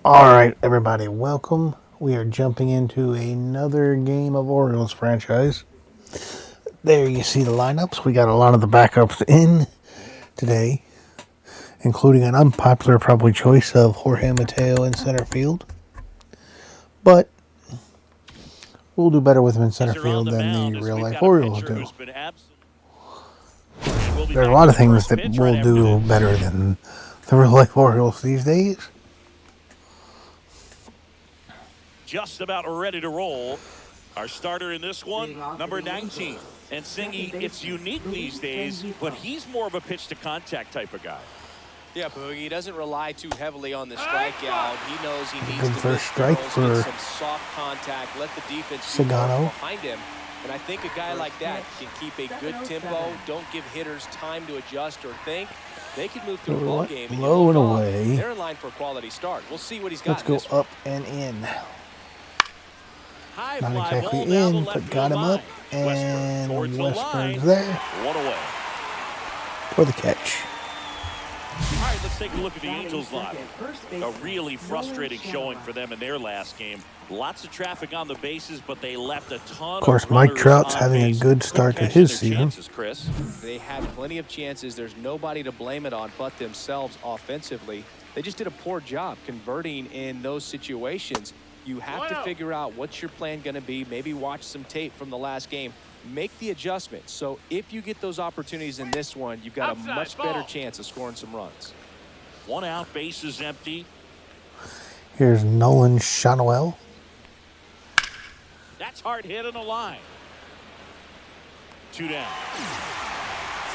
All right, everybody, welcome. We are jumping into another game of Orioles franchise. There you see the lineups. We got a lot of the backups in today, including an unpopular probably choice of Jorge Mateo in center field. But we'll do better with him in center field than the real-life Orioles do. There are a lot of things that we'll do better than the real-life Orioles these days. Just about ready to roll. Our starter in this one, number 19. And Singy, it's unique these days, but he's more of a pitch-to-contact type of guy. Yeah, Boogie, he doesn't rely too heavily on the strikeout. He knows he needs Good to first strike for some soft contact, let the defense Sagano behind him. And I think a guy like that can keep a good tempo, don't give hitters time to adjust or think. They can move through a ball game. Low and away. They're in line for a quality start. We'll see what he's got. Let's go up and in. Not exactly in, but got him up. And Westburn's there for the catch. All right, let's take a look at the Angels lineup. A really frustrating showing for them in their last game. Lots of traffic on the bases, but they left a ton of course, Mike Trout's having a good start to his season. They had plenty of chances. There's nobody to blame it on but themselves offensively. They just did a poor job converting in those situations. You have to figure out what's your plan going to be. Maybe watch some tape from the last game. Make the adjustments. So if you get those opportunities in this one, you've got a much better chance of scoring some runs. 1 out, base is empty. Here's Nolan Shanoel. That's hard hit in the line. 2 down.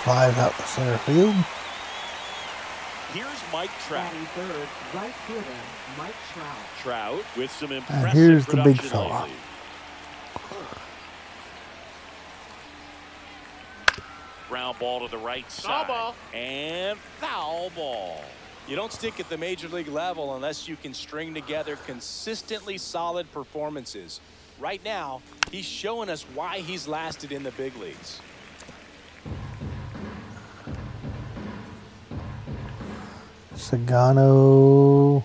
5 out to center field. Here's Mike Trout. Third, right fielder, Mike Trout. Trout with some impressive and here's the big fella. Lately. Ground ball to the right side. Foul ball. And foul ball. You don't stick at the major league level unless you can string together consistently solid performances. Right now, he's showing us why he's lasted in the big leagues. Sagano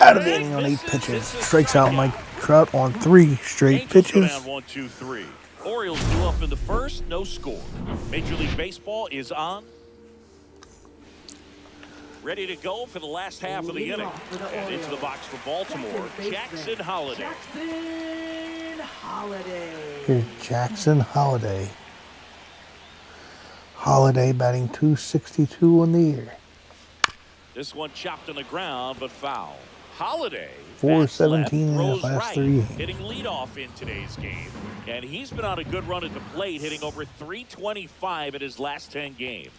out of the inning on 8 pitches. Strikes out Mike Trout on 3 straight pitches. Down 1, 2, 3. Orioles due up in the first, no score. Major League Baseball is on. Ready to go for the last half of the inning. And into the box for Baltimore, Jackson Holliday. Here's Jackson Holliday. Holliday batting .262 on the year. This one chopped on the ground, but foul. Holliday, .417 in his last 3 games. Hitting leadoff in today's game. And he's been on a good run at the plate, hitting over .325 in his last 10 games.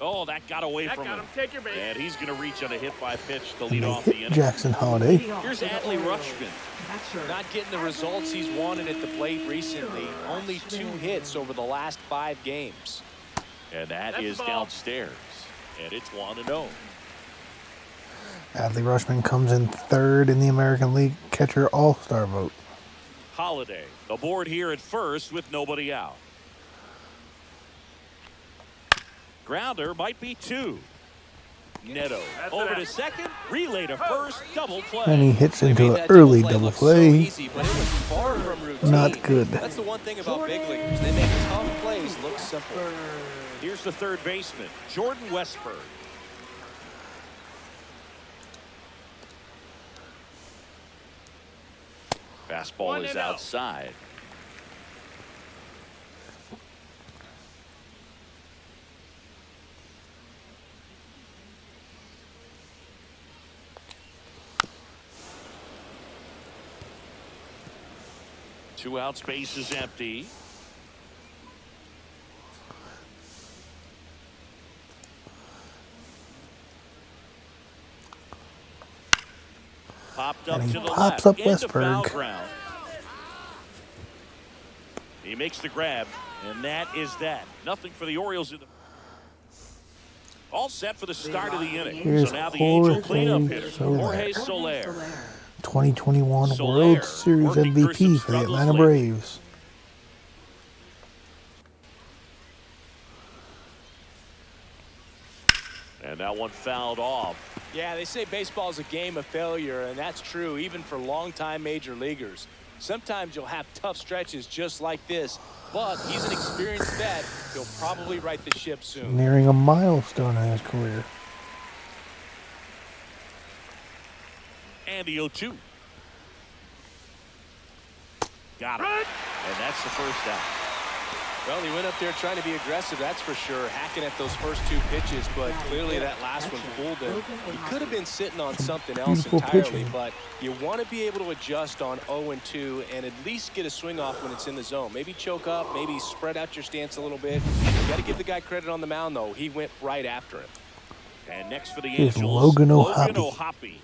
Oh, that got away from him. Take your base. And he's going to reach on a hit by pitch to lead off the inning. Jackson Holliday. Here's Adley Rutschman. Not getting the results he's wanted at the plate recently. Only 2 hits over the last 5 games. And that is downstairs. And it's 1-0. Adley Rutschman comes in 3rd in the American League catcher all-star vote. Holliday aboard here at first with nobody out. Grounder might be 2. Neto over to second, relay to first, double play. And he hits into an early double play. Not good. That's the one thing about big leaguers. They make tough plays look simple. Here's the third baseman, Jordan Westburg. Fastball is outside. Two outs, base is empty. Popped up and he to the pops left. up Westburg. He makes the grab, and that is that. Nothing for the Orioles. All set for the start of the inning. Here's so now the Angel cleanup Jorge hitter, Soler. Jorge Soler. 2021 World Series MVP for the Atlanta Braves. And that one fouled off. Yeah, they say baseball is a game of failure, and that's true even for longtime major leaguers. Sometimes you'll have tough stretches just like this, but he's an experienced vet. He'll probably right the ship soon. Nearing a milestone in his career. And the 0-2. Got it. And that's the first out. Well, he went up there trying to be aggressive, that's for sure, hacking at those first 2 pitches, but clearly that last one fooled him. He could have been sitting on something else entirely, pitching. but you want to be able to adjust on 0-2 and at least get a swing off when it's in the zone. Maybe choke up, maybe spread out your stance a little bit. You got to give the guy credit on the mound, though. He went right after him. And next for the Here's Angels, Logan Logan O'Hoppe, O'Hoppe.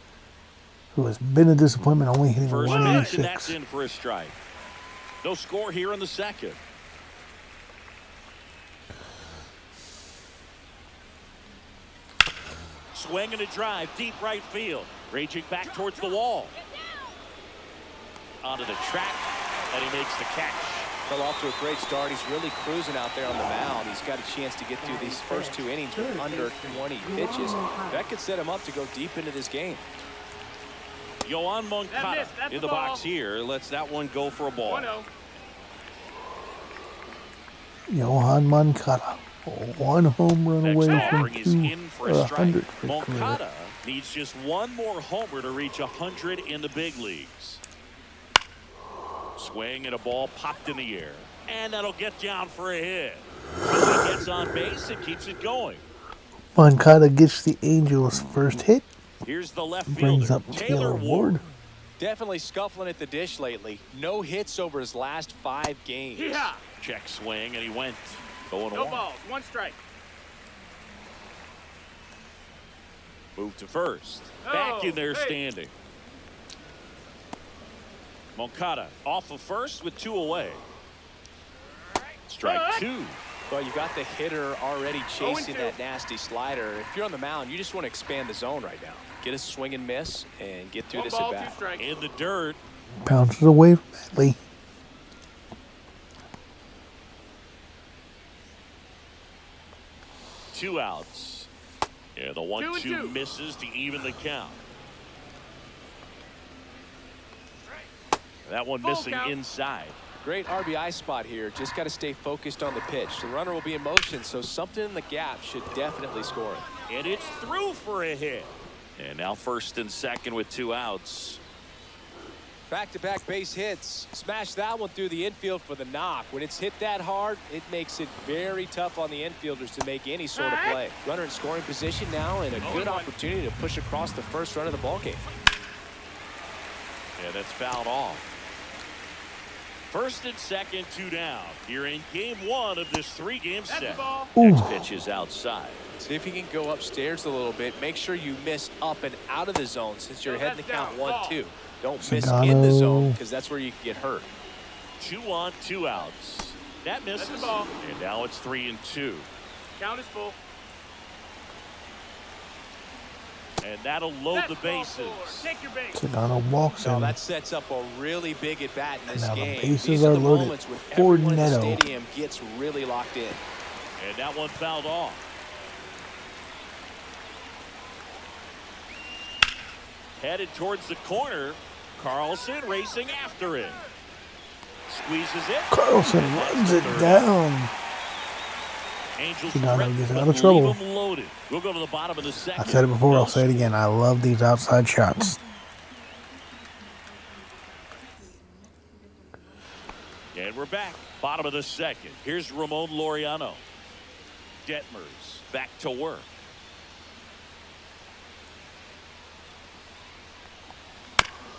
who has been a disappointment, only hitting First pitch, and 186. that's in for a strike. No score here in the second. Swing and a drive, deep right field. Raging back towards the wall. Onto the track, and he makes the catch. Fell off to a great start. He's really cruising out there on the mound. He's got a chance to get through these first 2 innings with under 20 pitches. That could set him up to go deep into this game. Yoan Moncada in the box here. Lets that one go for a ball. 1-0. Yoan Moncada, 1 home run Next away from offering is in for a strike. 100 for his career. Moncada needs just 1 more homer to reach 100 in the big leagues. Swing and a ball popped in the air. And that'll get down for a hit. He gets on base and keeps it going. Moncada gets the Angels' first hit. Here's the left Brings fielder, up Taylor Ward. Definitely scuffling at the dish lately. No hits over his last 5 games. Yeah. Check swing, and he went. Going No on. balls, 1 strike. Move to first. Back in there standing. Moncada off of first with 2 away. Strike 2. Well, you've got the hitter already chasing that nasty slider. If you're on the mound, you just want to expand the zone right now. Get a swing and miss and get through 1 this ball, at 2 bat. strikes. In the dirt. Bounces away from Batley. Two outs. Yeah, the 1-2 misses to even the count. That one missing inside. Great RBI spot here. Just got to stay focused on the pitch. The runner will be in motion, so something in the gap should definitely score it. And it's through for a hit. And now first and second with 2 outs. Back-to-back base hits. Smash that one through the infield for the knock. When it's hit that hard, it makes it very tough on the infielders to make any sort of play. Runner in scoring position now, and a good opportunity to push across the first run of the ballgame. Yeah, that's fouled off. First and second, 2 down. Here in game 1 of this 3-game set. Next pitch is outside. See if you can go upstairs a little bit. Make sure you miss up and out of the zone since you're heading to count 1-2. Don't miss in the zone because that's where you can get hurt. 2 on, 2 outs. That misses. And now it's 3-2. Count is full. And that'll load the bases. Take your base. Sedano walks No, in. that sets up a really big at bat in this Now the game. bases These are are the loaded moments when for everyone in the Neto. stadium gets really locked in. And that one fouled off. Headed towards the corner. Carlson racing after it. Squeezes it. Carlson runs it down. Angels Sedano ready, gets but out of trouble. leave 'em loaded. We'll go to the bottom of the second. I've said it before, I'll say it again. I love these outside shots. And we're back. Bottom of the second. Here's Ramon Laureano. Detmers back to work.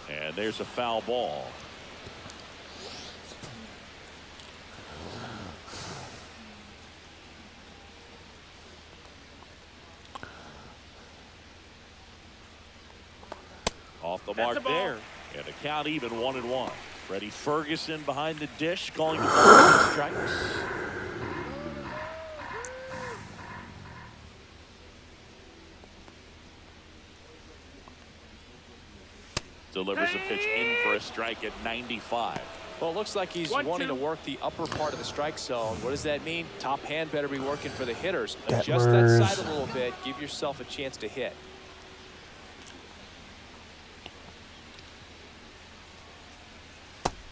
And there's a foul ball. Off the mark there. And the count even 1-1. Freddie Ferguson behind the dish calling the ball and strikes. Delivers a pitch in for a strike at 95. Well, it looks like he's wanting to work the upper part of the strike zone. What does that mean? Top hand better be working for the hitters. Adjust that side a little bit. Give yourself a chance to hit.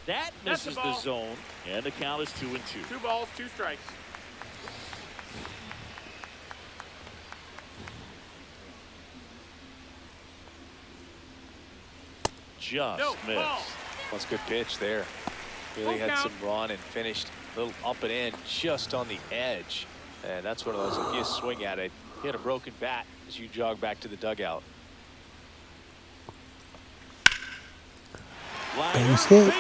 That misses the zone, and the count is 2-2. 2 balls, 2 strikes. Just missed. That's a good pitch there. Really had some run and finished a little up and in, just on the edge. And that's one of those, if you swing at it, hit a broken bat as you jog back to the dugout. Base hit.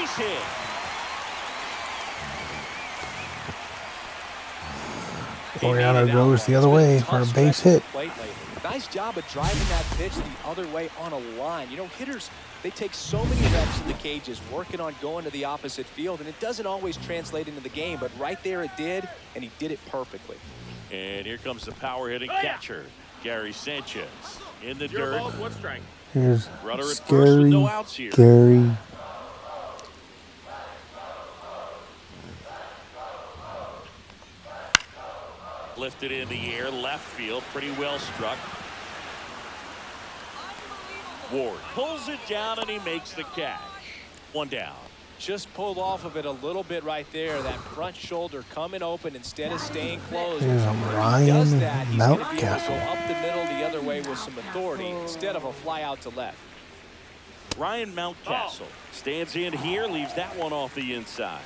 Oriana goes the other way for a base hit. Nice job of driving that pitch the other way on a line. You know, hitters, they take so many reps in the cages working on going to the opposite field, and it doesn't always translate into the game, but right there it did, and he did it perfectly. And here comes the power hitting catcher, Gary Sanchez, in the dirt. Balls, 1 strike. Here's Runner at first Scary with no outs here. Gary. Lifted in the air, left field, pretty well struck. Ward pulls it down and he makes the catch. 1 down. Just pulled off of it a little bit right there. That front shoulder coming open instead of staying closed. Here's When he Ryan does that, he's going to be able to Mountcastle. go up the middle the other way with some authority instead of a fly out to left. Ryan Mountcastle stands in here, leaves that one off the inside.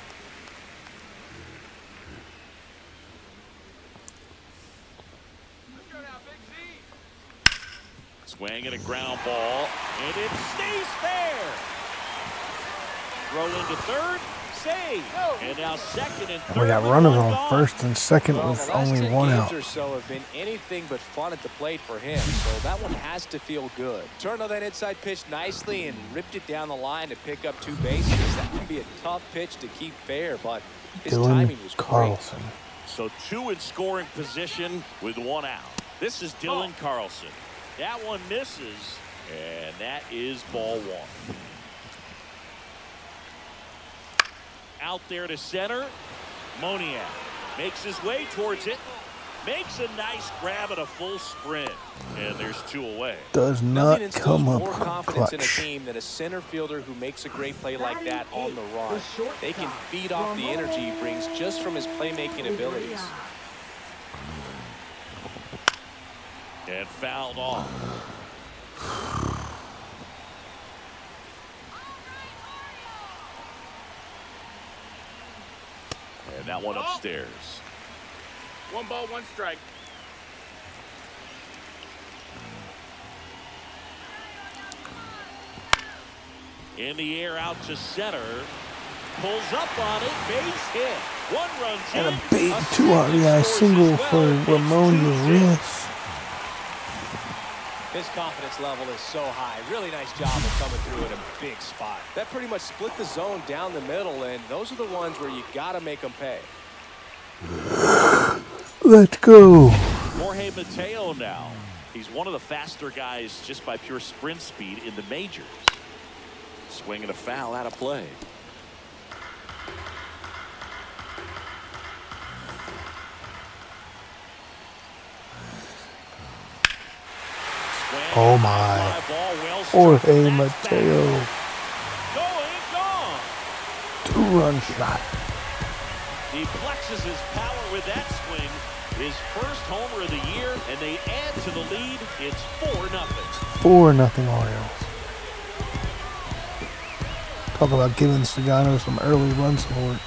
Swing and a ground ball, and it stays fair. Throw into third, save, and now second and third. We got runners on first and second with only 1 out. Or so have been anything but fun at the plate for him, so that one has to feel good. Turned on that inside pitch nicely and ripped it down the line to pick up 2 bases. That can be a tough pitch to keep fair, but his timing was Carlson. great. So 2 in scoring position with 1 out. This is Dylan Carlson. That one misses, and that is ball 1. Out there to center. Moniak makes his way towards it. Makes a nice grab at a full sprint. And there's 2 away. Does not come up more confidence in a clutch. team than a center fielder who makes a great play like that on the run. They can feed off the energy he brings just from his playmaking abilities. And fouled off. And that one upstairs. 1 ball, 1 strike. In the air out to center. Pulls up on it. Base hit. 1 run. And a big 2 RBI single for Ramon Urias. His confidence level is so high. Really nice job of coming through in a big spot. That pretty much split the zone down the middle, and those are the ones where you got to make them pay. Let's go. Jorge Mateo now. He's one of the faster guys just by pure sprint speed in the majors. Swing and a foul out of play. Oh my. Jorge Mateo. Going, gone. 2-run shot. He flexes his power with that swing. His first homer of the year, and they add to the lead. It's 4-0. 4-0 Orioles. Talk about giving Sagano some early run support.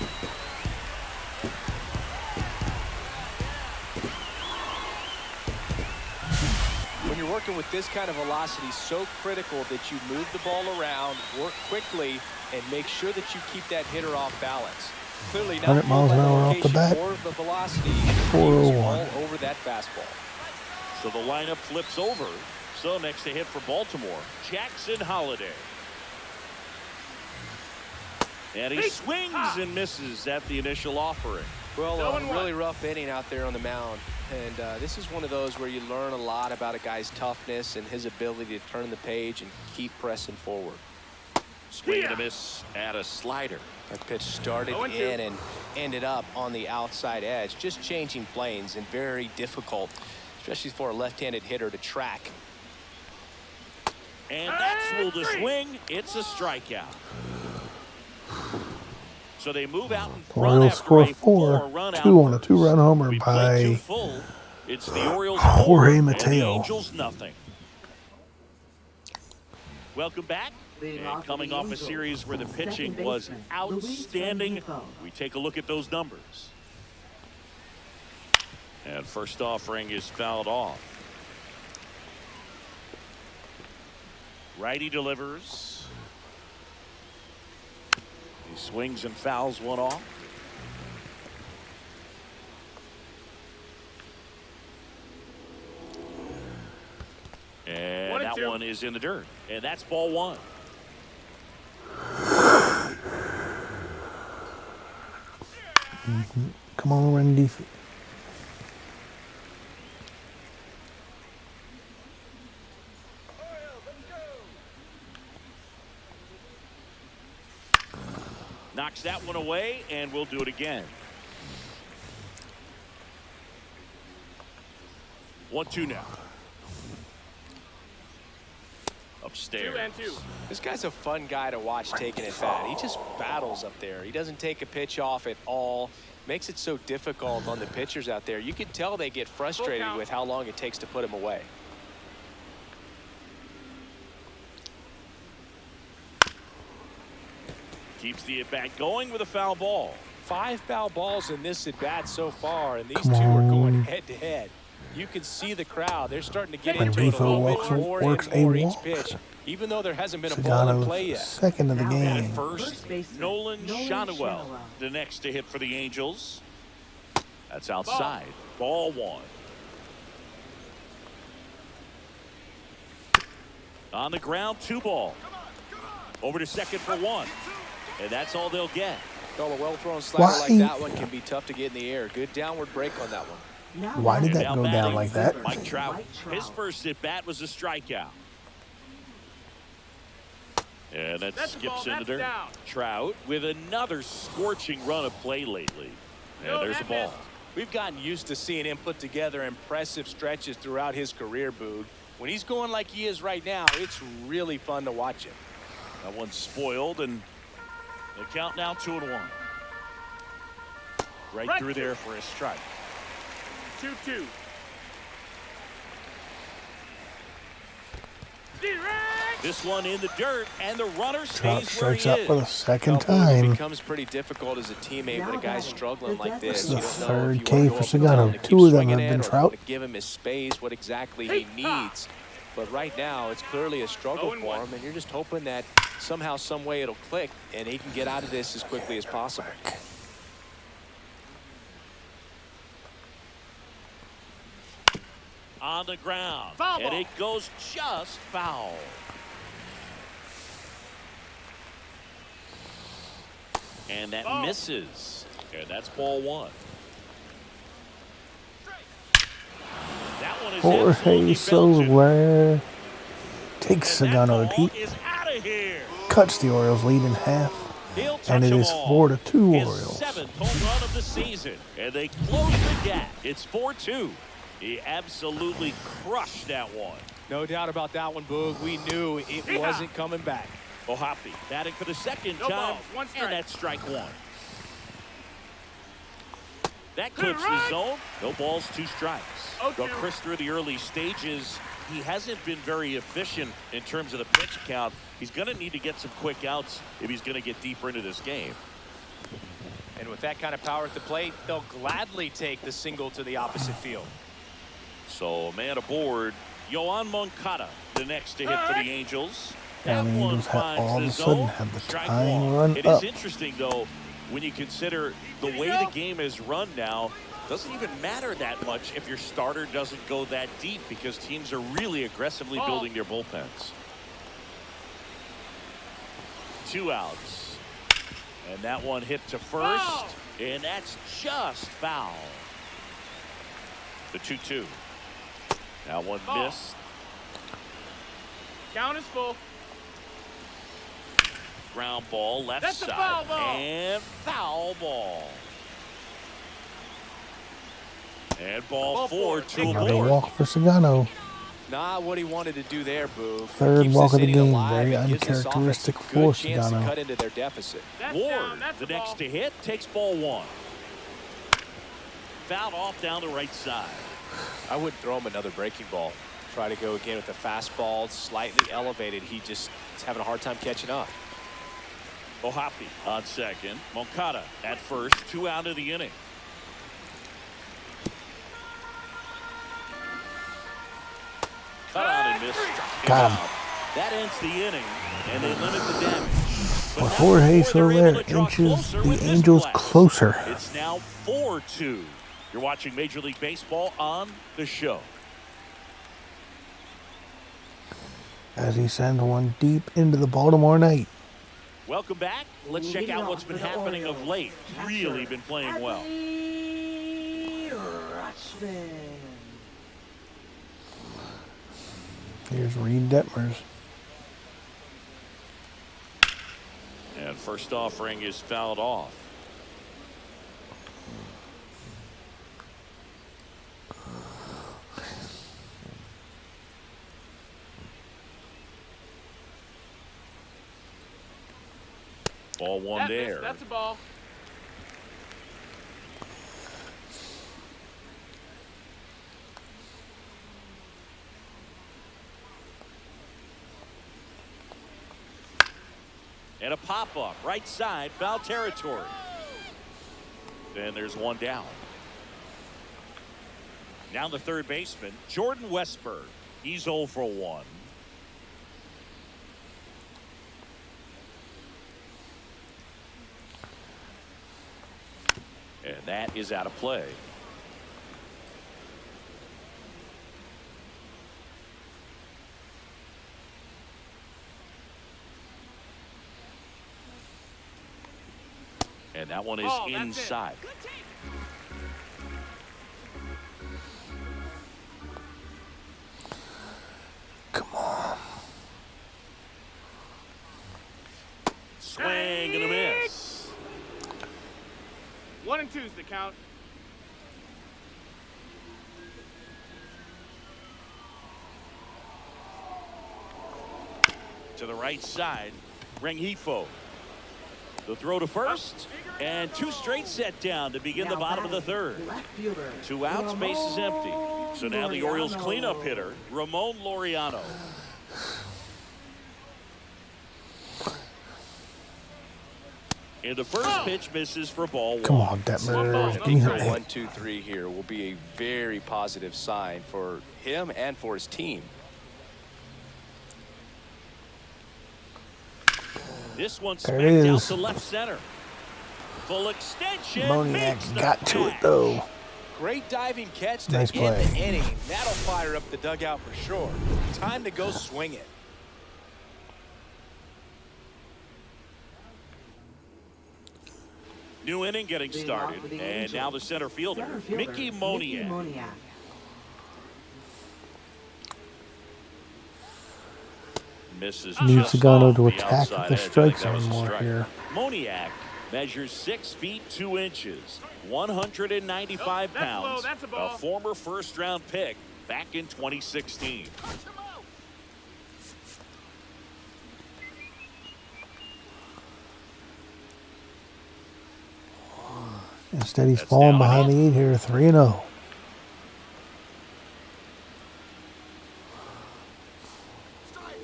When you're working with this kind of velocity, so critical that you move the ball around, work quickly, and make sure that you keep that hitter off balance. Clearly, now 100 miles an hour off the bat. more of the velocity 401. all over that fastball. So the lineup flips over. So next to hit for Baltimore, Jackson Holliday. And he swings and misses at the initial offering. Well, a really rough inning out there on the mound. And this is one of those where you learn a lot about a guy's toughness and his ability to turn the page and keep pressing forward. Swing and a miss at a slider. That pitch started in and ended up on the outside edge. Just changing planes and very difficult, especially for a left-handed hitter to track. And that's ruled a swing. It's a strikeout. So they move out in front Orioles after score a 4, four-run 2 on a outburst. 2-run homer We played two by full. It's the Orioles Jorge 4 and the Mateo. Angels nothing. Welcome back. And coming off a series where the pitching was outstanding, we take a look at those numbers. And first offering is fouled off. Righty delivers. He swings and fouls one off. And that one is in the dirt. And that's ball one. Come on, run defense. Knocks that one away, and we'll do it again. 1-2 now. Upstairs. 2-2. This guy's a fun guy to watch taking it bat. He just battles up there. He doesn't take a pitch off at all. Makes it so difficult on the pitchers out there. You can tell they get frustrated with how long it takes to put him away. Keeps the at-bat going with a foul ball. 5 foul balls in this at-bat so far, and these Come two are going on. head-to-head. You can see the crowd. They're starting to get When into it a Rifo little works bit more a and more each walk. pitch, even though there hasn't been a ball in play Sagano's yet. second of the At game. first, Nolan Schanuel, the next to hit for the Angels. That's outside. Ball one. On the ground, 2 ball. Over to second for 1. And that's all they'll get. Well, a well-thrown slider like Why? that one can be tough to get in the air. Good downward break on that one. Why did And that now go down batting, like that? Mike Trout. His first at bat was a strikeout. And that That's the skips ball, in the that's dirt. down. Trout with another scorching run of play lately. And there's the ball. We've gotten used to seeing him put together impressive stretches throughout his career, Boog. When he's going like he is right now, it's really fun to watch him. That one's spoiled, and the count now 2-1. Right through there for a strike. 2-2. This one in the dirt, and the runner Trout stays where he strikes out for the is. second It time. becomes pretty difficult as a teammate when a guy's struggling like this. This is You the don't know third if you K wanna for go up and down Sagano. and keep 2 of them swinging have it, been or Trout. to give him his space, what exactly he needs. But right now, it's clearly a struggle for him, and you're just hoping that somehow, some way it'll click, and he can get out of this as quickly as possible. On the ground, Foul and ball. it goes just foul. And that Ball. misses. And that's ball one. That one is Jorge absolutely belted. Silva takes And that Sagano ball to Pete. is out of here. Cuts the Orioles lead in half. He'll touch And it them is all. 4-2 His Orioles. 7th home run of the season, and they close the gap. It's 4-2. He absolutely crushed that one. No doubt about that one, Boog. We knew it wasn't coming back. Ohapi batting for the second No time, balls, 1 strike. and that's strike 1. That clips the zone. No balls, 2 strikes. Though Chris, through the early stages, he hasn't been very efficient in terms of the pitch count. He's going to need to get some quick outs if he's going to get deeper into this game. And with that kind of power at the plate, they'll gladly take the single to the opposite field. So, man aboard, Yoan Moncada, the next to hit for the Angels. And That the one Angels have finds all of the a sudden zone. have the Strike tying 1. run It up. is interesting, though, when you consider the way the game is run now. Doesn't even matter that much if your starter doesn't go that deep, because teams are really aggressively building their bullpens. 2 outs. And that one hit to first, and that's just foul. The 2-2. That one missed. Count is full. Ground ball, left That's a side. foul ball. And foul ball. And ball four to Another Ward. walk for Sagano. Not what he wanted to do there, Boo. Third Keeps walk this of the inning game. alive Very and gives this offense a uncharacteristic good for chance to Sagano. cut into their deficit. That's Ward, down. That's the the next ball. to hit, takes ball one. Fouled off down the right side. I wouldn't throw him another breaking ball. Try to go again with the fastball, slightly elevated. He just is having a hard time catching up. Ohapi on second. Moncada at first. 2 out of the inning. Cut on and miss. Got him. That ends the inning, and they limit the damage. But But now Jorge before they're able Soler to draw inches closer the with this Angels blast. closer. It's now 4-2. You're watching Major League Baseball on the show. As he sends one deep into the Baltimore night. Welcome back. Let's check out what's been happening of late. Really been playing well. Here's Reed Detmers. And first offering is fouled off. Ball one there. That's a ball. And a pop-up, right side, foul territory. Then there's one down. Now the third baseman, Jordan Westburg. He's 0 for 1. And that is out of play. And that one is Oh, that's it. inside. Come on. Swing and a miss. 1 and 2's the count. To the right side, Rengifo. The throw to first, and 2 straight set down to begin the bottom of the third. 2 outs, base is empty. So now the Orioles cleanup hitter, Ramon Laureano. And the first pitch misses for ball 1. Come on, Detmers. I Give me think some the hit. 1, 2, 3 here will be a very positive sign for him and for his team. This one There smacked it out is. to left center. Full extension. Moniak makes the got to it catch. though. Great diving catch to Nice end play. the inning. That'll fire up the dugout for sure. Time to go swing it. New inning getting started, and now the center fielder, Mickey Moniak. Misses Need just Sagano off to the attack outside the edge. I strike think that was zone a more strike. here. Moniak measures 6 feet 2 inches, 195 That's low, pounds. that's a ball. A former first-round pick back in 2016. Instead, he's That's falling down behind and the 8 here, 3-0.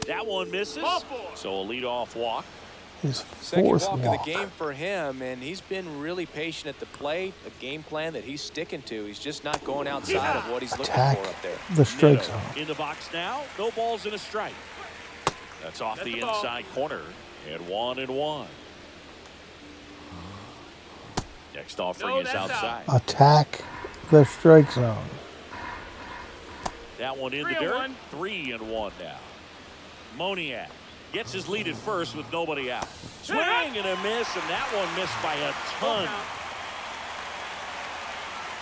That one misses. Ball 4. So a leadoff walk. His Second fourth walk walk. of the game for him, and he's been really patient at the plate. A game plan that he's sticking to. He's just not going outside of what he's looking Attack for up there. the strike Nitto zone. in the box now. No balls and a strike. That's off That's the the ball. inside corner. And 1-1. Next offering No, is that's outside. Attack the strike zone. That one in the 3-1. dirt. 3-1 now. Moniak gets his lead at first with nobody out. Swing and a miss, and that one missed by a ton.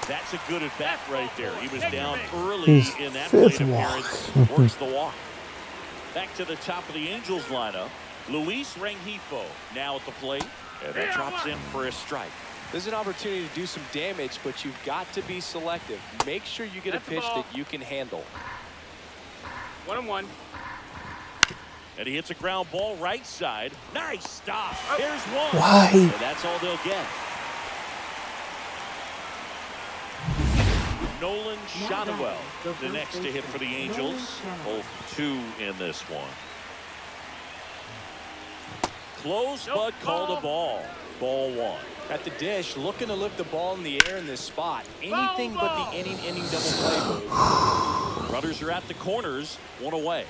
That's a good at bat right there. He was down early His in that plate fifth walk. appearance. Works the walk. Back to the top of the Angels lineup. Luis Rengifo now at the plate. And that drops in for a strike. There's an opportunity to do some damage, but you've got to be selective. Make sure you get a pitch that you can handle. 1-1. And he hits a ground ball right side. Nice stop. Here's one. Why? And that's all they'll get. Nolan Shotwell, the next to hit for the Angels. Both 2 in this one. Close, but called a ball. Ball 1. At the dish, looking to lift the ball in the air in this spot. Anything but the inning double play move. Runners are at the corners. 1 away.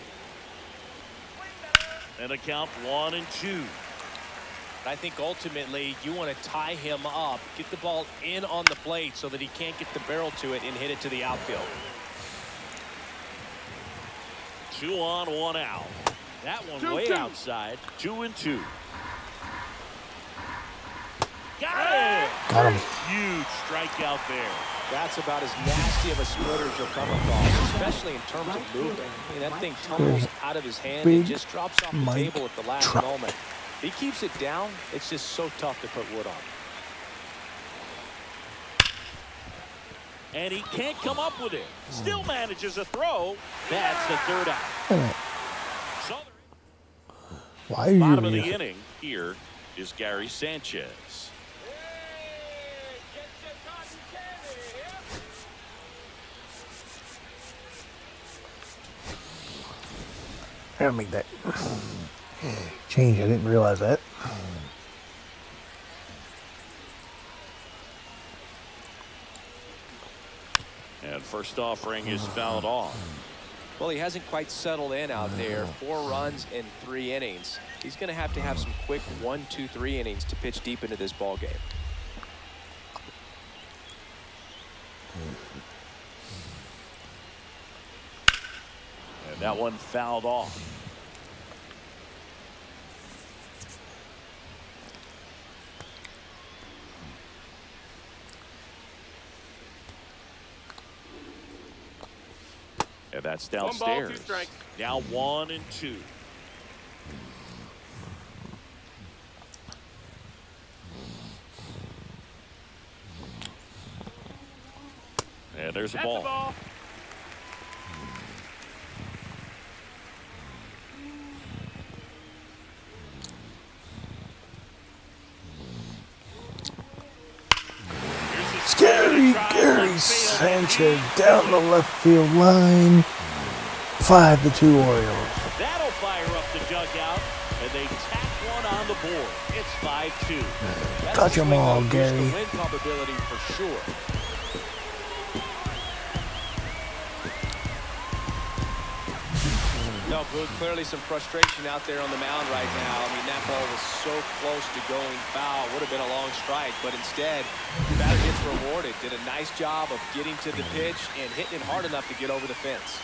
And a count 1-2. I think ultimately you want to tie him up, get the ball in on the plate so that he can't get the barrel to it and hit it to the outfield. 2 on, 1 out. That one way outside. 2-2. Got it! Got him. Huge strikeout there. That's about as nasty of a splitter as you'll come across, especially in terms of movement. I mean, that thing tumbles out of his hand and just drops off the table at the last moment. He keeps it down. It's just so tough to put wood on. And he can't come up with it. Still manages a throw. That's the 3rd out. So Why are you bottom of the here? inning here is Gary Sanchez. I gotta make that change. I didn't realize that. And first offering is fouled off. Well, he hasn't quite settled in out there. 4 runs in 3 innings. He's going to have some quick 1, 2, 3 innings to pitch deep into this ball game. And that one fouled off. And that's downstairs. 1 ball, 2 strikes. Now 1-2. And there's a That's ball. the ball. Scary Gary Sanchez down the left field line. 5-2 Orioles. That'll fire up the dugout, and they tack one on the board. It's 5-2. Touch 'em all, Gary. The win probability for sure. No, Boog, clearly some frustration out there on the mound right now. I mean, that ball was so close to going foul. Would have been a long strike, but instead, the batter gets rewarded. Did a nice job of getting to the pitch and hitting it hard enough to get over the fence.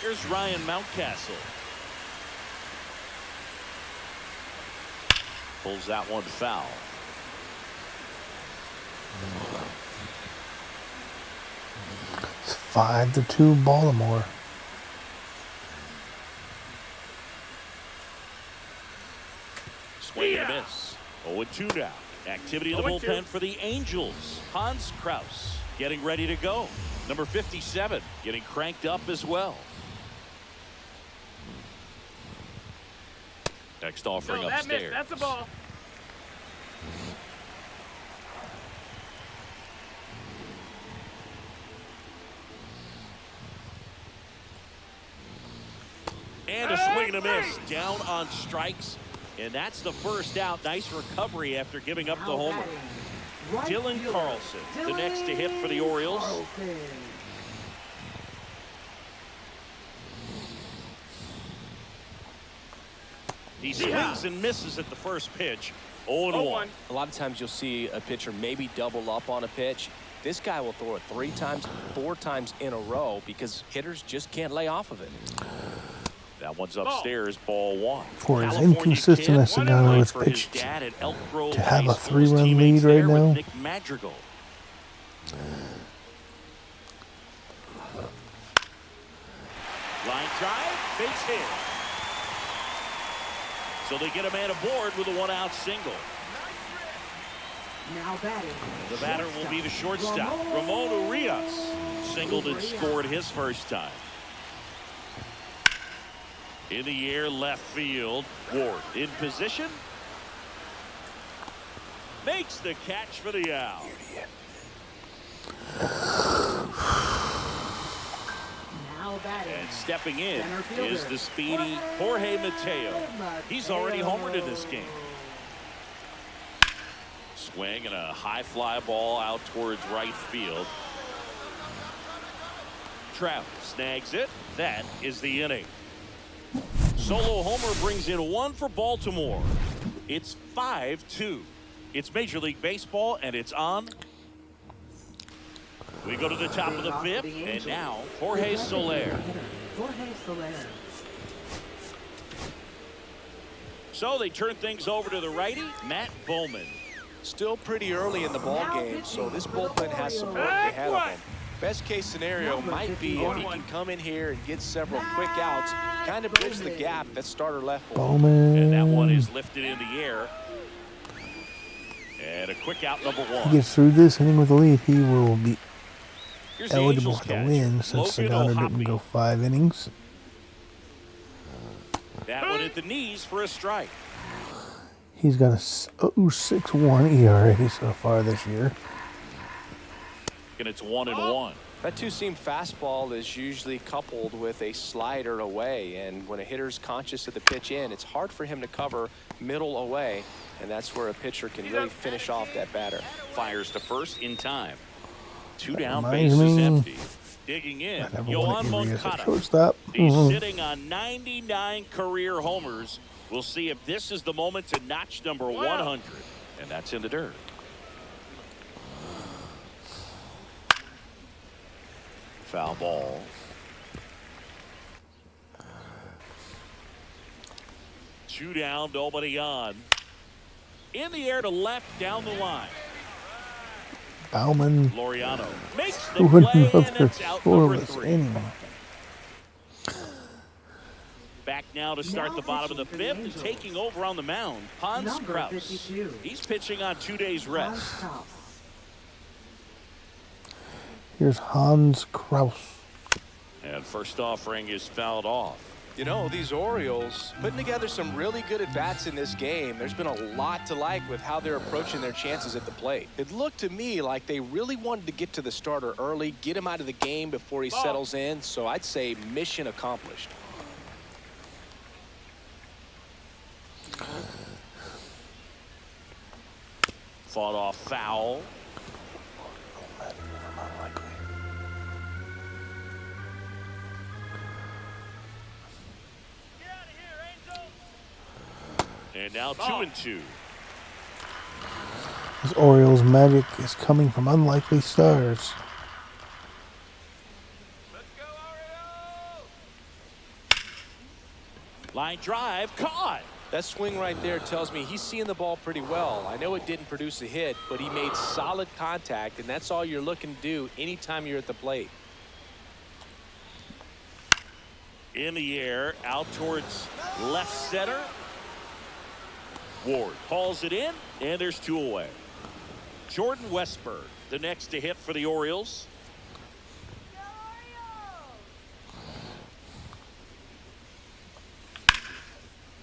Here's Ryan Mountcastle. Pulls that one foul. It's 5-2 Baltimore. Swing and a miss. 0-2 now. Activity in the 0-2. bullpen for the Angels. Hans Kraus getting ready to go. Number 57 getting cranked up as well. Next offering No, that upstairs. missed. That's a ball. And a swing and a miss. Down on strikes. And that's the first out. Nice recovery after giving up the homer. Dylan Carlson, the next to hit for the Orioles. He swings and misses at the first pitch. 0-1. A lot of times you'll see a pitcher maybe double up on a pitch. This guy will throw it 3 times, 4 times in a row because hitters just can't lay off of it. That one's upstairs, ball 1. For as California inconsistent kid, as Sagano has for his pitched, dad at Elk Grove to have High a School, 3-run teammates lead right there with now. Nick Madrigal. Line drive, base hit. So they get a man aboard with a one-out single. Now batting. The batter will be the shortstop, Ramon Urias. Singled and scored his first time. In the air, left field. Ward in position. Makes the catch for the out. Now batting. And stepping in is the speedy Jorge Mateo. He's already homered in this game. Swing and a high fly ball out towards right field. Trout snags it. That is the inning. Solo homer brings in one for Baltimore. It's 5-2. It's Major League Baseball, and it's on. We go to the top of the fifth, and now Jorge Soler. Jorge Soler. So they turn things over to the righty, Matt Bowman. Still pretty early in the ball game, so this bullpen has some work ahead of him. Best case scenario might be if he can come in here and get several quick outs, kind of bridge the gap that starter left for him. Bowman. And that one is lifted in the air. And a quick out, number one. He gets through this inning with a lead, he will be Here's the eligible Angels for the catcher, win since Logan Sagana didn't O'Hoppe. go 5 innings. That one at the knees for a strike. He's got a 0.61 ERA so far this year. And it's 1-1. That two-seam fastball is usually coupled with a slider away, and when a hitter's conscious of the pitch in, it's hard for him to cover middle away, and that's where a pitcher can really finish off that batter. Fires to first in time. Two down, reminds bases me- empty. Digging in, I never Yohan wanted Urias at Moncada. shortstop. He's sitting on 99 career homers. We'll see if this is the moment to notch number 100. And that's in the dirt. Foul ball. Two down, nobody on. In the air to left, down the line. Bauman. Laureano makes the Who wouldn't play, love and to it's out number scoreless 3. inning? Back now to start the bottom of the fifth and taking over on the mound, Hans Number Kraus. 52. He's pitching on 2 days rest. Hans. Here's Hans Kraus. And first offering is fouled off. You know, these Orioles putting together some really good at-bats in this game. There's been a lot to like with how they're approaching their chances at the plate. It looked to me like they really wanted to get to the starter early, get him out of the game before he settles in. So I'd say mission accomplished. Fought off foul. And now 2-2. This Orioles magic is coming from unlikely stars. Line drive caught. That swing right there tells me he's seeing the ball pretty well. I know it didn't produce a hit, but he made solid contact, and that's all you're looking to do anytime you're at the plate. In the air, out towards left center. Ward hauls it in, and there's 2 away. Jordan Westberg, the next to hit for the Orioles.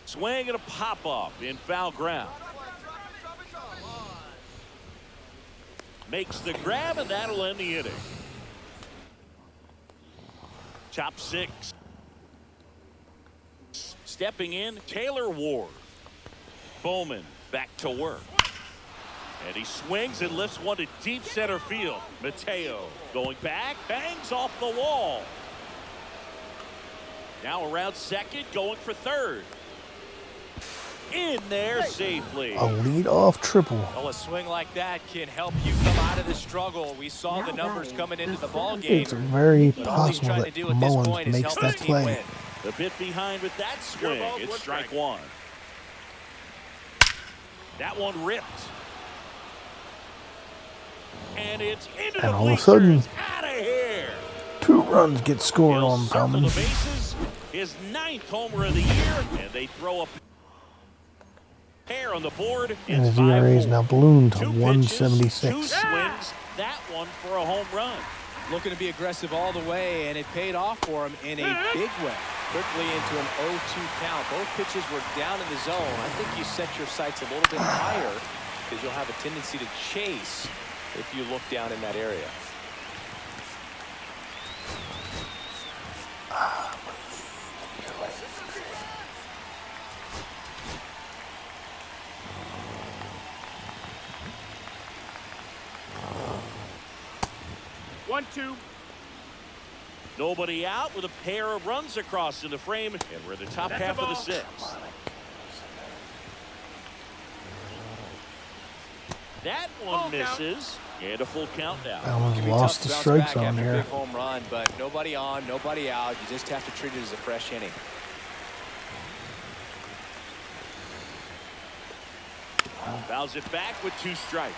Swing and a pop-up in foul ground. Makes the grab, and that'll end the inning. Top 6. Stepping in, Taylor Ward. Bowman back to work. And he swings and lifts one to deep center field. Mateo going back, bangs off the wall. Now around second, going for third. In there safely. A lead-off triple. Well, a swing like that can help you come out of the struggle. We saw the numbers coming into the ball game. It's very But all he's possible trying to that do at this Mullins point is makes help that his team play. win. A bit behind with that swing. It's strike 1. That one ripped. And it's into the And all of a sudden, bleachers. Out of here. 2 runs get scored He'll on circle Bauman. the bases. His 9th homer of the year. And they throw a Pair on the board. And It's his ERA is 5-4. now ballooned to Two pitches, 176. two swings. That one for a home run. Looking to be aggressive all the way, and it paid off for him in a big way. Quickly into an 0-2 count. Both pitches were down in the zone. I think you set your sights a little bit higher because you'll have a tendency to chase if you look down in that area. One, two. Nobody out with a pair of runs across in the frame, and we're in the top That's half the of the ball. 6th. That one Full count. misses, and a full count now. Bauman's Can be lost tough the to bounce strike back zone after a here. big home run, but nobody on, nobody out. You just have to treat it as a fresh inning. Fouls it back with 2 strikes.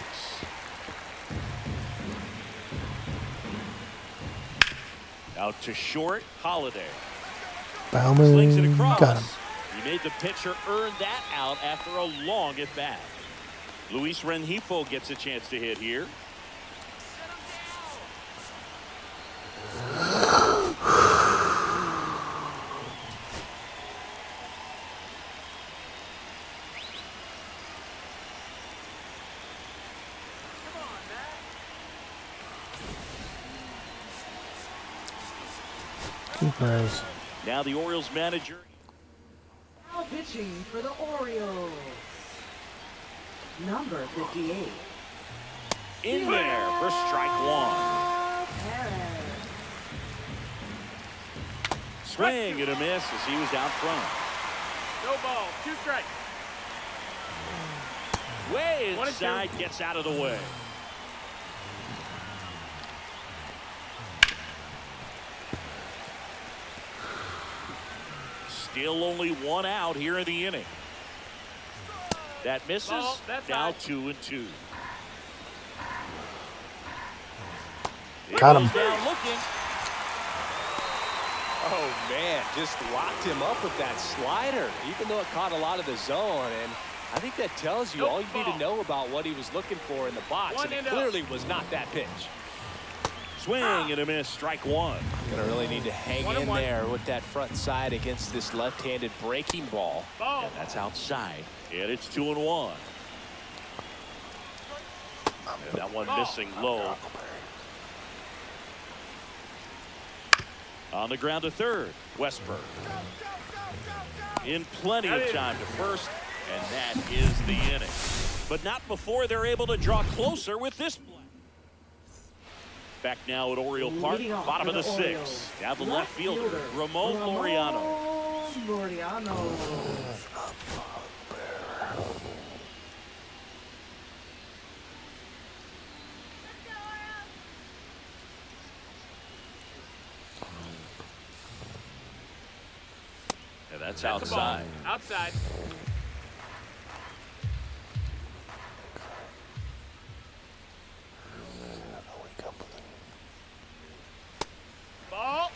Out to short, Holiday. Slings it Bauman across. got him. He made the pitcher earn that out after a long at bat. Luis Rengifo gets a chance to hit here. Keepers. Now the Orioles manager. Now pitching for the Orioles. Number 58. In there for strike 1. Perez. Swing and a miss as he was out front. No ball. 2 strikes. Way 1 and 2. inside, gets out of the way. Still only 1 out here in the inning. That misses. Ball, that's now high. 2-2. Got him. Goes down looking. Oh, man, just locked him up with that slider, even though it caught a lot of the zone. And I think that tells you all you need to know about what he was looking for in the box. 1 And it and out. clearly was not that pitch. Swing and a miss. Strike 1. Gonna really need to hang 1 and in 1. there with that front side against this left-handed breaking ball. Ball. And that's outside. And it's 2-1. And that one missing low. On the ground to third. Westberg. In plenty of time to first. And that is the inning. But not before they're able to draw closer with this play. Back now at Oriole Park, Leading off bottom for of the the 6th. Orioles, Now the left fielder, Ramon Laureano. Laureano. And that's That's the ball. outside. Outside. Ball.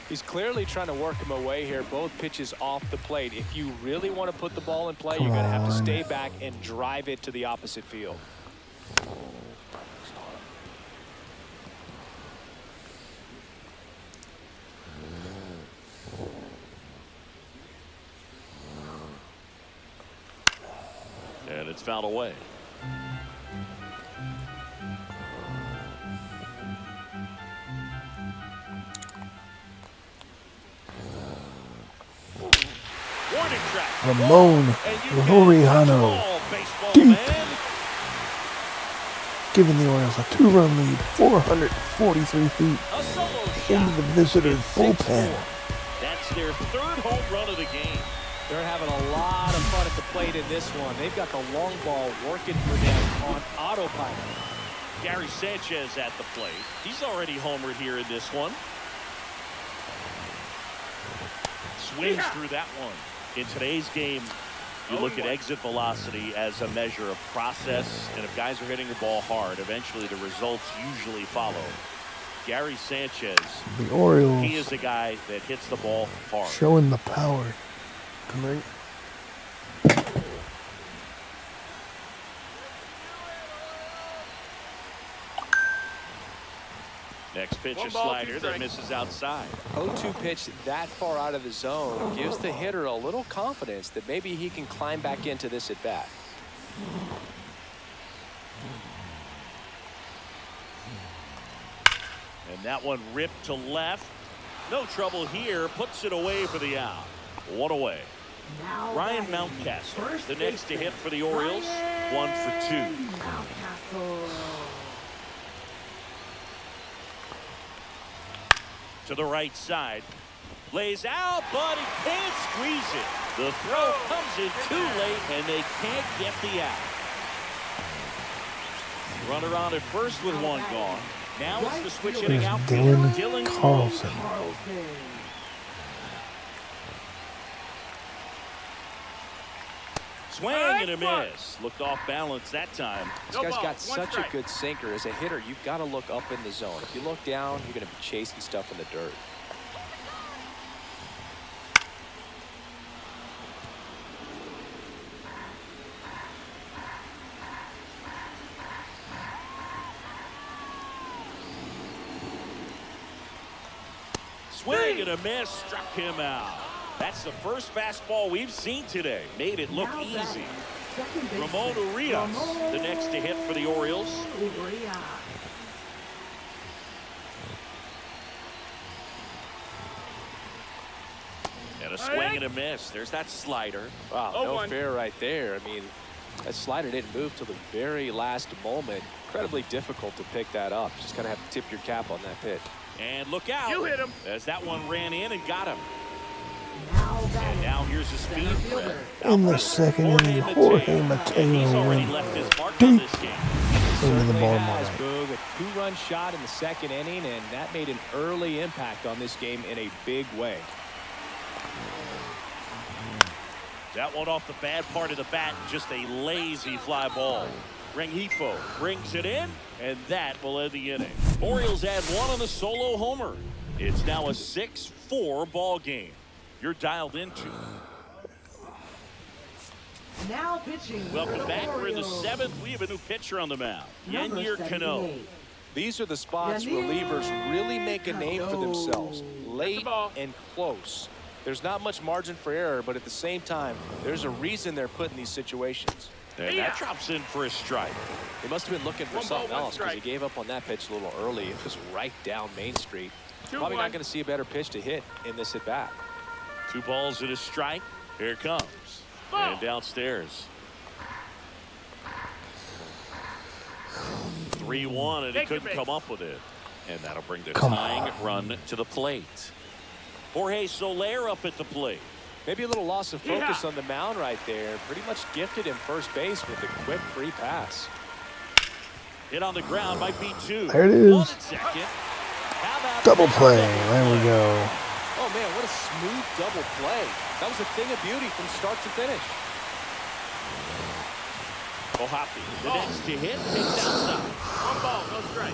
He's clearly trying to work him away here. Both pitches off the plate. If you really want to put the ball in play, Come you're going to have to on. stay back and drive it to the opposite field. And it's fouled away. Warning track. Ramon And you can Laureano touch 'em all, baseball Deep. man. giving the Orioles a 2-run lead, 443 feet A solo shot. into the visitors' It's bullpen. 6-4. That's their 3rd home run of the game. They're having a lot of fun at the plate in this one. They've got the long ball working for them on autopilot. Gary Sanchez at the plate. He's already homered here in this one. Swings through that one. In today's game, you look at exit velocity as a measure of process, and if guys are hitting the ball hard, eventually the results usually follow. Gary Sanchez, The he is Orioles the guy that hits the ball hard. showing the power tonight. Next pitch, One a ball, slider two that strikes. misses outside. 0-2 pitch that far out of the zone gives the hitter a little confidence that maybe he can climb back into this at bat. And that one ripped to left. No trouble here. Puts it away for the out. One away. Now Ryan batting, Mountcastle, first the next to hit baseman, for the Orioles. 1 for 2. Mountcastle. To the right side. Lays out, but he can't squeeze it. The throw comes in too late, and they can't get the out. Runner on at first with one gone. Now it's the switch hitting There's outfielder, Dylan Dylan Carlson. Carlson. Swing and a miss. Looked off balance that time. This No guy's ball, got one such a strike. good sinker. As a hitter, you've got to look up in the zone. If you look down, you're going to be chasing stuff in the dirt. Swing and a miss. Struck him out. That's the first fastball we've seen today. Made it look Now easy. batting, second baseman, Ramon Urias, the next to hit for the Orioles. Urias. And a swing and a miss. There's that slider. Wow, Oh, no one. fair right there. I mean, that slider didn't move till the very last moment. Incredibly difficult to pick that up. Just kind of have to tip your cap on that pitch. And look out. You hit him. As that one ran in and got him. Now And batting, now here's a speed center threat. fielder. In the second inning, Jorge And he's Mateo already went left his mark on this game. into the Certainly ball has, mark. Boog. A 2-run shot in the second inning, and that made an early impact on this game in a big way. That one off the bad part of the bat, just a lazy fly ball. Rengifo brings it in, and that will end the inning. Orioles add one on the solo homer. It's now a 6-4 ball game. You're dialed into. Now pitching. for Welcome the back. We're in the Orioles. 7th. We have a new pitcher on the mound. Number Yennier Cano. 78. These are the spots Yannier relievers really make a name for themselves. Late ball. and close. There's not much margin for error, but at the same time, there's a reason they're put in these situations. And that drops in for a strike. He must have been looking for One ball, something one else because he strike. gave up on that pitch a little early. It was right down Main Street. 2-1. Probably not going to see a better pitch to hit in this at bat. 2 balls and a strike. Here it comes. Ball. And downstairs. 3-1, and he Take your couldn't base. come up with it. And that'll bring the Come tying on. run to the plate. Jorge Soler up at the plate. Maybe a little loss of focus Yeah. on the mound right there. Pretty much gifted him first base with a quick free pass. Hit on the ground, might be 2. There it is. 1 at second. How about Double that play. double There we play? go. Oh, man, what a smooth double play. That was a thing of beauty from start to finish. Ohapi, the next to hit, takes outside. 1 ball, no strike.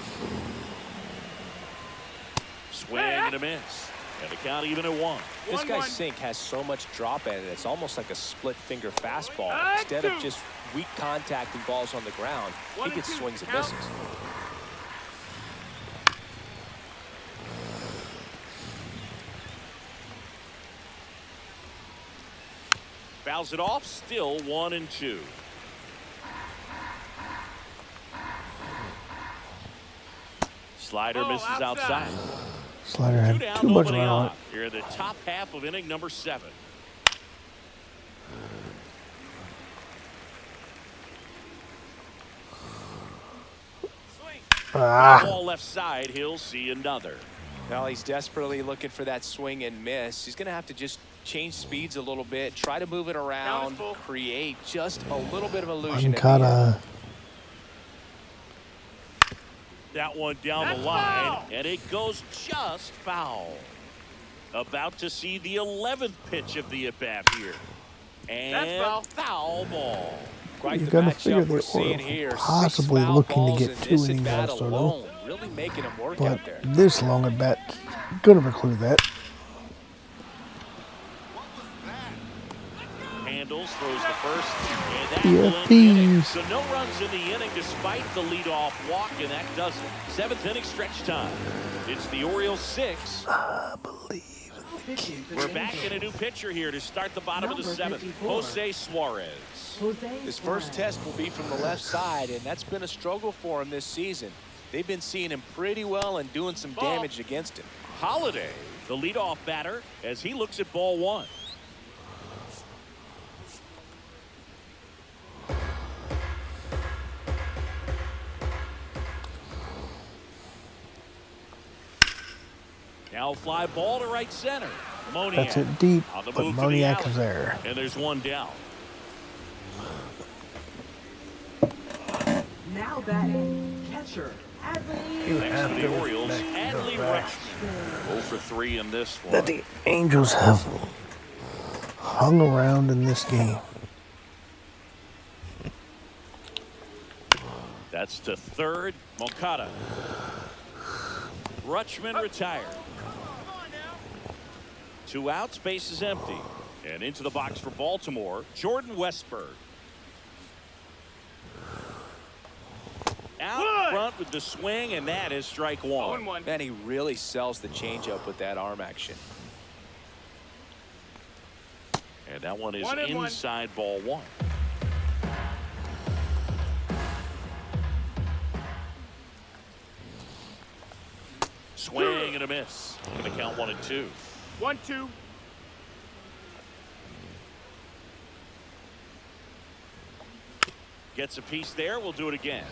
Swing and a miss. And the count even at 1. This 1-1. guy's sink has so much drop in it. It's almost like a split finger fastball. Ah, Instead of 2. just weak contacting balls on the ground, 1 he and gets 2. swings and Count. misses. Fouls it off, still 1-2. Slider Oh, misses outside. outside. Slider 2 had down, too much nobody run on on. it. Here in the top half of inning number 7. Ah, Ball left side, he'll see another. Now he's desperately looking for that swing and miss. He's going to have to just change speeds a little bit, try to move it around, full. create just a little bit of illusion. at the end. Mancada. That one down That's the line, foul. and it goes just foul. About to see the 11th pitch of the at-bat here. And That's foul ball. Quite You the gotta figure matchup we're the seeing Orioles here. possibly 6 foul looking to balls get in 2 this innings at-bat out of Soto. alone, really making them work but out there. this long at bat gonna preclude that. Hand handles, throws the first, and that will end the inning. So no runs in the inning despite the leadoff walk, and that does it. 7th inning stretch time. It's the Orioles 6. I believe. We're back in a new pitcher here to start the bottom of the 7th. Jose Suarez. His first test will be from the left side, and that's been a struggle for him this season. They've been seeing him pretty well and doing some damage against him. Holiday, the leadoff batter, as he looks at ball 1. Now fly ball to right center. Moniak. That's it deep, but Moniak is there. And there's one down. Now batting, catcher, Adley. You Next have for to the Orioles, respect the Adley fact Rutschman. 0 for 3 in this one. that the Angels have hung around in this game. That's to third. Moncada. Rutschman retired. 2 outs, base is empty. And into the box for Baltimore, Jordan Westberg. Out front with the swing, and that is strike 1. Man, he really sells the changeup with that arm action. And that one is inside ball 1. Swing and a miss. Going to count 1 and 2. 1-2. Gets a piece there. We'll do it again.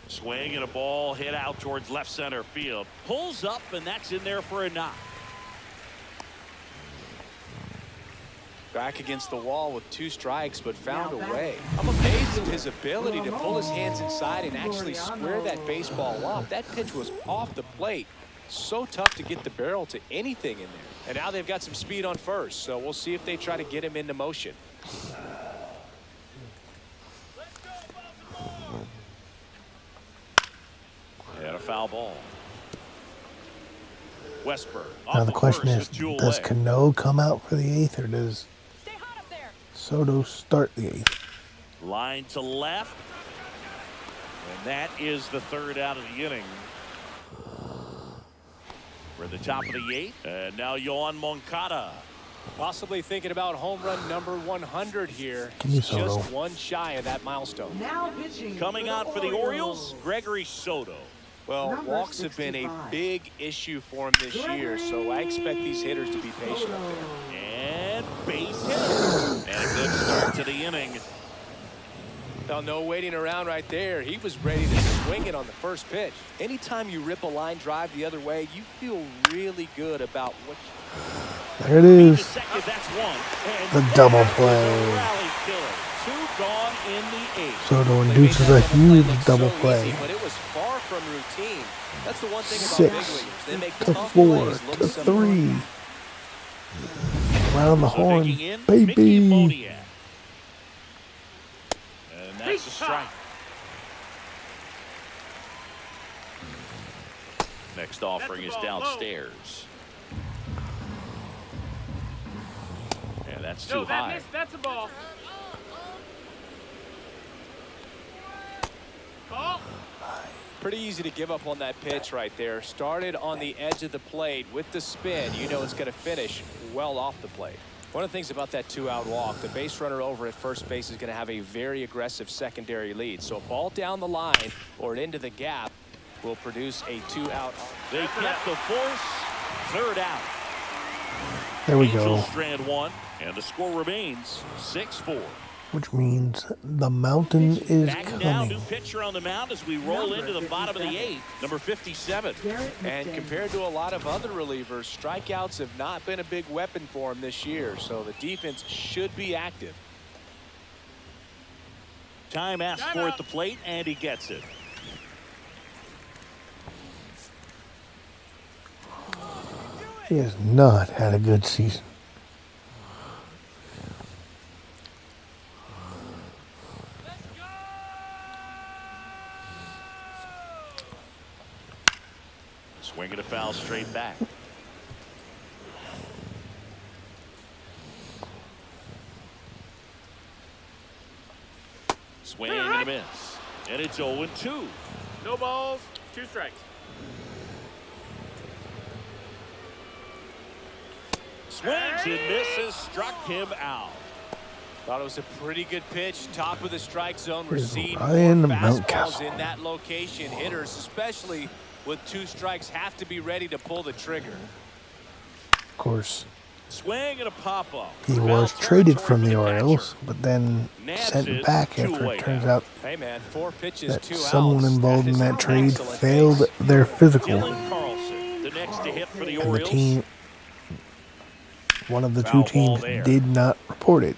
Swing and a ball hit out towards left center field. Pulls up, and that's in there for a knock. Back against the wall with 2 strikes, but found a way. I'm amazed at his ability to pull his hands inside and actually square that baseball up. That pitch was off the plate. So tough to get the barrel to anything in there. And now they've got some speed on first, so we'll see if they try to get him into motion. And a foul ball. Westberg. Now the question is, does Cano come out for the 8th, or does Soto start the 8th? Line to left. And that is the 3rd out of the inning. We're at the top of the 8th. And now Yohan Moncada. Possibly thinking about home run number 100 here. Just one shy of that milestone. Now pitching. Coming out for the Orioles, Gregory Soto. Well, walks have been a big issue for him this year, so I expect these hitters to be patient up there. And base hit. And a good start to the inning. Now, no waiting around right there. He was ready to swing it on the first pitch. Anytime you rip a line drive the other way, you feel really good about what There it is. Second, that's one. The double play. Rally killer. 2 gone in the 8th. Soto induces a huge double play. But it was far from routine. That's the one thing about big 6 leaguers. They make to tough 4 plays look to simple. 3. Around the horn, Digging in, baby. Mickey Moniak. And that's a strike. Next offering is downstairs. And that's too high. That's a ball. Ball. Pretty easy to give up on that pitch right there. Started on the edge of the plate with the spin. You know it's going to finish well off the plate. One of the things about that 2-out walk, the base runner over at first base is going to have a very aggressive secondary lead. So a ball down the line or into the gap will produce a 2-out. They kept the force. 3rd out. There we Angels go. strand 1, and the score remains 6-4. Which means the mountain is Back now, new coming. pitcher on the mound as we roll into the bottom of the 8th, number 57. And compared to a lot of other relievers, strikeouts have not been a big weapon for him this year. So the defense should be active. Time asked for at the plate, and he gets it. He has not had a good season. Swing and a foul straight back. Swing and a miss. And it's 0-2. No balls, 2 strikes. Swings and misses, struck him out. Thought it was a pretty good pitch. Top of the strike zone. We're Here's seeing Ryan more Mountcastle. fastballs in that location. Hitters, especially with 2 strikes, have to be ready to pull the trigger. Of course, Swing and a pop up. he was traded from the Orioles, but then sent back after two-way it turns out. out Hey man, 4 pitches, that 2 someone outs. involved That in is that an trade excellent failed base. their physical, Dylan Carlson, the next to hit for the and the Orioles. team, one of the Foul 2 ball teams, there. did not report it.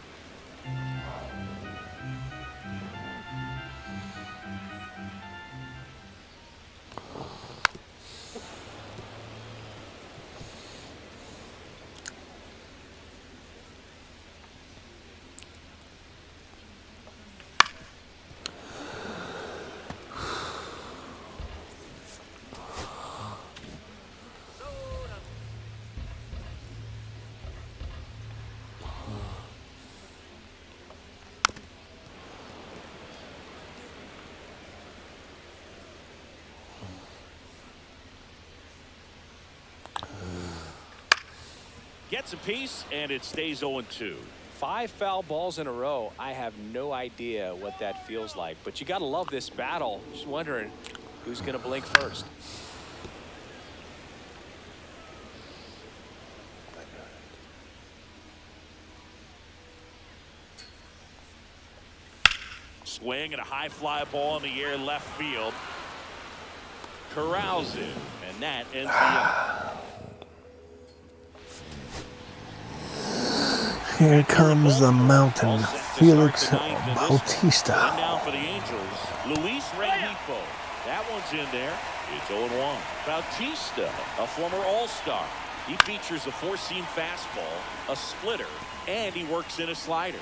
Gets a piece, and it stays 0-2. 5 foul balls in a row. I have no idea what that feels like, but you got to love this battle. Just wondering who's going to blink first. Swing and a high fly ball in the air left field. Corrals it, and that ends the inning. Here comes the mountain, Felix Bautista. One down for the Angels, Luis Rengifo. That one's in there. It's 0-1. Bautista, a former All-Star. He features a 4-seam fastball, a splitter, and he works in a slider.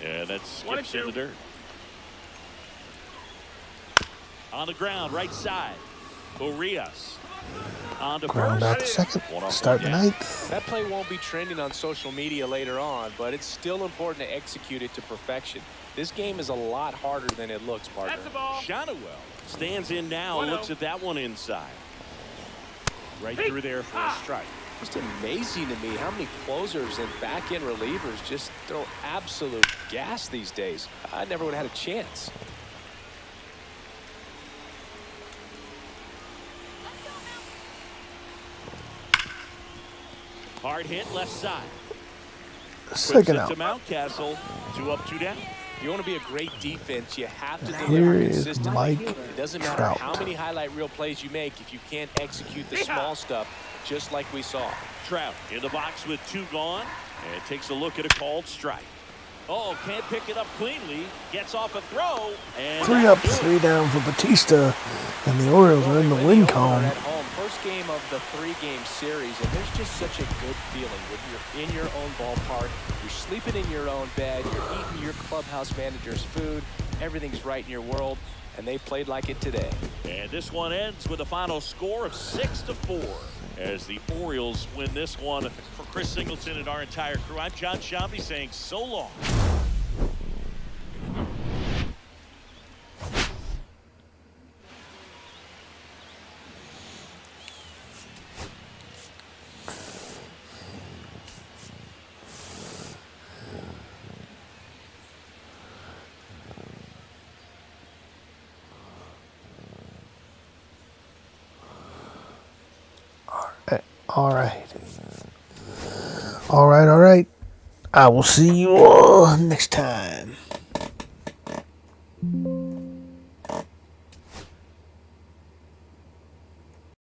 Yeah, that skips in the dirt. On the ground, right side. Urias. On to Ground out the first. second, start the 9th. That play won't be trending on social media later on, but it's still important to execute it to perfection. This game is a lot harder than it looks, partner. That's the ball. Shonowell stands in now and looks at that one inside. Right through there for a strike. Just amazing to me how many closers and back-end relievers just throw absolute gas these days. I never would have had a chance. Hard hit left side. Second To out. Mountcastle. 2 up, 2 down. If you want to be a great defense, you have to Here deliver is consistently. Mike It doesn't matter Trout. how many highlight reel plays you make if you can't execute the small stuff, just like we saw. Trout in the box with 2 gone, and takes a look at a called strike. Oh, can't pick it up cleanly. Gets off a throw. And 3 up, 3 down for Bautista, and the Orioles are in the win column. At home, first game of the 3-game series, and there's just such a good feeling when you're in your own ballpark, you're sleeping in your own bed, you're eating your clubhouse manager's food, everything's right in your world, and they played like it today. And this one ends with a final score of 6-4 as the Orioles win this one. For Chris Singleton and our entire crew, I'm John Shambi saying so long. All right. All right, all right. I will see you all next time.